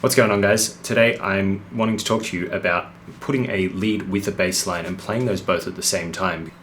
What's going on, guys? Today I'm wanting to talk to you about putting a lead with a bass line and playing those both at the same time.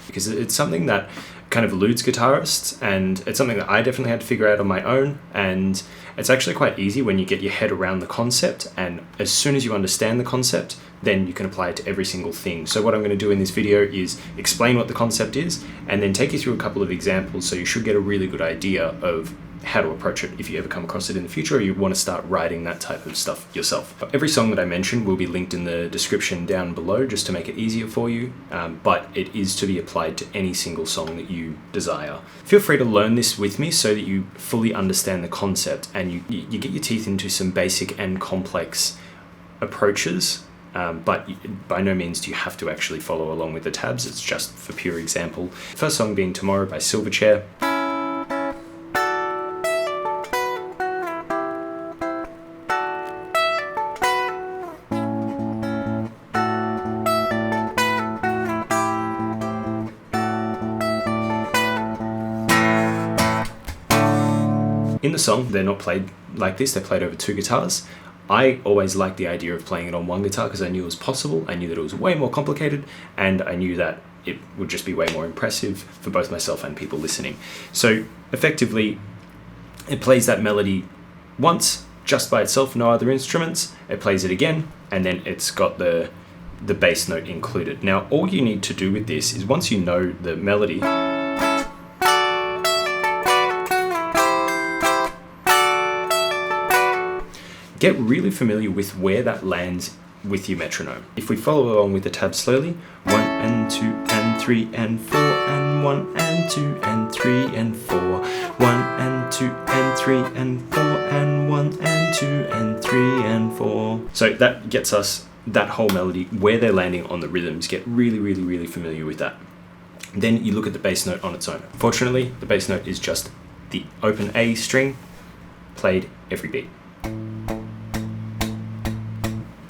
Because it's something that kind of eludes guitarists, and it's something that I definitely had to figure out on my own, and it's actually quite easy when you get your head around the concept, and as soon as you understand the concept, then you can apply it to every single thing. So what I'm going to do in this video is explain what the concept is, and then take you through a couple of examples, so you should get a really good idea of how to approach it if you ever come across it in the future or you want to start writing that type of stuff yourself. Every song that I mentioned will be linked in the description down below just to make it easier for you, but it is to be applied to any single song that you desire. Feel free to learn this with me so that you fully understand the concept and you get your teeth into some basic and complex approaches, but by no means do you have to actually follow along with the tabs. It's just for pure example. First song being Tomorrow by Silverchair. In the song, they're not played like this, they're played over two guitars. I always liked the idea of playing it on one guitar because I knew it was possible, I knew that it was way more complicated, and I knew that it would just be way more impressive for both myself and people listening. So effectively, it plays that melody once, just by itself, no other instruments, it plays it again, and then it's got the bass note included. Now, all you need to do with this is once you know the melody, get really familiar with where that lands with your metronome. If we follow along with the tab slowly, 1 and 2 and 3 and 4 and 1 and 2 and 3 and 4, 1 and 2 and 3 and 4 and 1 and 2 and 3 and 4. So that gets us that whole melody, where they're landing on the rhythms. Get really familiar with that. Then you look at the bass note on its own. Fortunately, the bass note is just the open A string played every beat.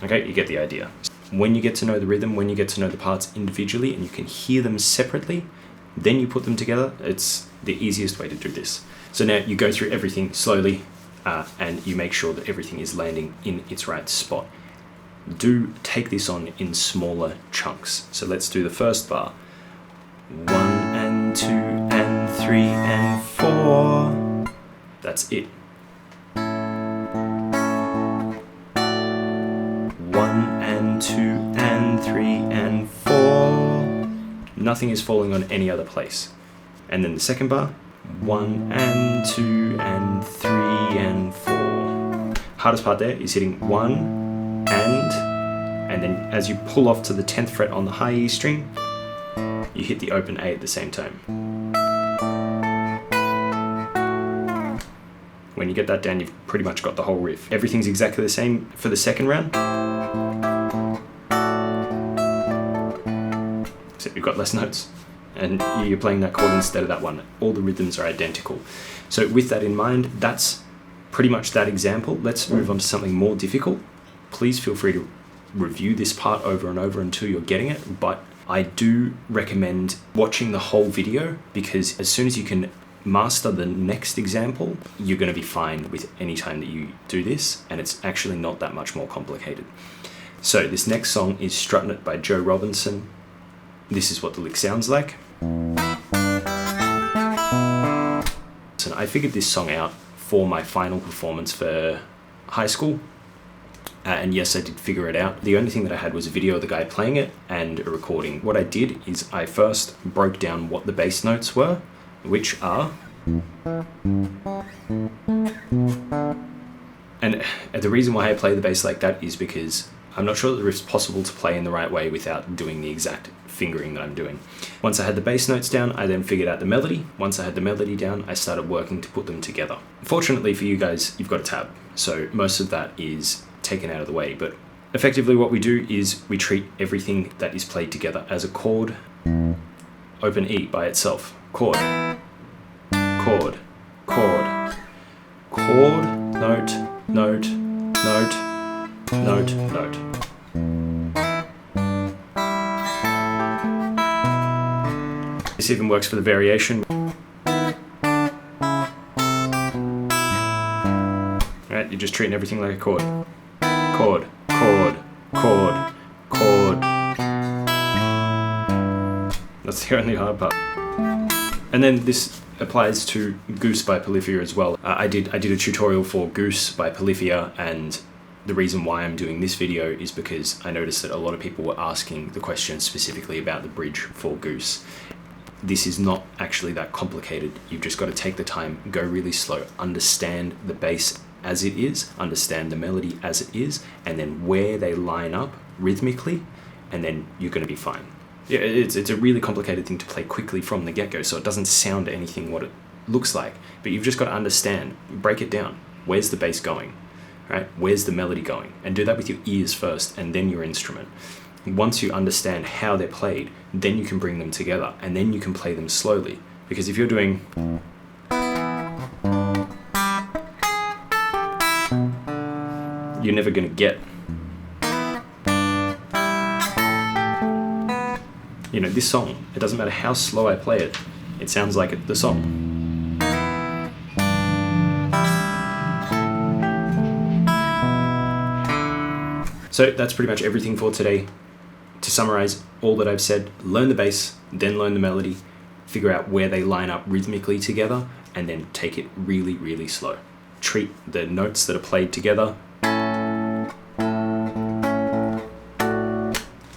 Okay, you get the idea. When you get to know the rhythm, when you get to know the parts individually and you can hear them separately, then you put them together. It's the easiest way to do this. So now you go through everything slowly and you make sure that everything is landing in its right spot. Do take this on in smaller chunks. So let's do the first bar. 1 and 2 and 3 and 4. That's it. 2 and 3 and 4. Nothing is falling on any other place. And then the second bar, 1 and 2 and 3 and 4. Hardest part there is hitting 1 and then as you pull off to the 10th fret on the high E string, you hit the open A at the same time. When you get that down, you've pretty much got the whole riff. Everything's exactly the same for the second round. You've got less notes and you're playing that chord instead of that one. All the rhythms are identical. So with that in mind, that's pretty much that example. Let's move on to something more difficult. Please feel free to review this part over and over until you're getting it, but I do recommend watching the whole video because as soon as you can master the next example, you're going to be fine with any time that you do this, and it's actually not that much more complicated. So this next song is Struttin' It by Joe Robinson. This is what the lick sounds like. So I figured this song out for my final performance for high school. And yes, I did figure it out. The only thing that I had was a video of the guy playing it and a recording. What I did is I first broke down what the bass notes were, which are... And the reason why I play the bass like that is because I'm not sure that the riff's possible to play in the right way without doing the exact fingering that I'm doing. Once I had the bass notes down, I then figured out the melody. Once I had the melody down, I started working to put them together. Fortunately for you guys, you've got a tab, so most of that is taken out of the way, but effectively what we do is we treat everything that is played together as a chord. Open E by itself. Chord. Chord. Chord. Chord. Note. Note. Note. Note. Note. This even works for the variation. Right, you're just treating everything like a chord. Chord, chord, chord, chord. That's the only hard part. And then this applies to Goose by Polyphia as well. I did a tutorial for Goose by Polyphia, and the reason why I'm doing this video is because I noticed that a lot of people were asking the question specifically about the bridge for Goose. This is not actually that complicated. You've just got to take the time, go really slow, understand the bass as it is, understand the melody as it is, and then where they line up rhythmically, and then you're going to be fine. Yeah, it's a really complicated thing to play quickly from the get-go, so it doesn't sound anything what it looks like, but you've just got to understand, break it down. Where's the bass going, right? Where's the melody going? And do that with your ears first, and then your instrument. Once you understand how they're played, then you can bring them together, and then you can play them slowly. Because if you're doing... you're never going to get... you know, this song, it doesn't matter how slow I play it, it sounds like the song. So that's pretty much everything for today. To summarize all that I've said, learn the bass, then learn the melody, figure out where they line up rhythmically together, and then take it really, really slow. Treat the notes that are played together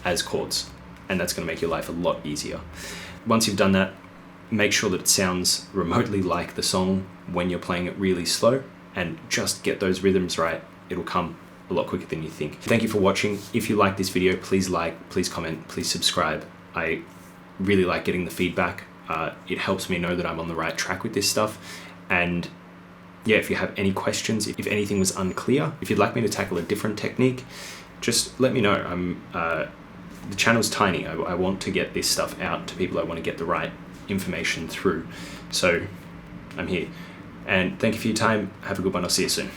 as chords, and that's going to make your life a lot easier. Once you've done that, make sure that it sounds remotely like the song when you're playing it really slow, and just get those rhythms right. It'll come a lot quicker than you think. Thank you for watching. If you like this video, please like, please comment, please subscribe. I really like getting the feedback. It helps me know that I'm on the right track with this stuff. And yeah, if you have any questions, if anything was unclear, if you'd like me to tackle a different technique, just let me know. The channel's tiny. I want to get this stuff out to people. I want to get the right information through. So I'm here. And thank you for your time. Have a good one. I'll see you soon.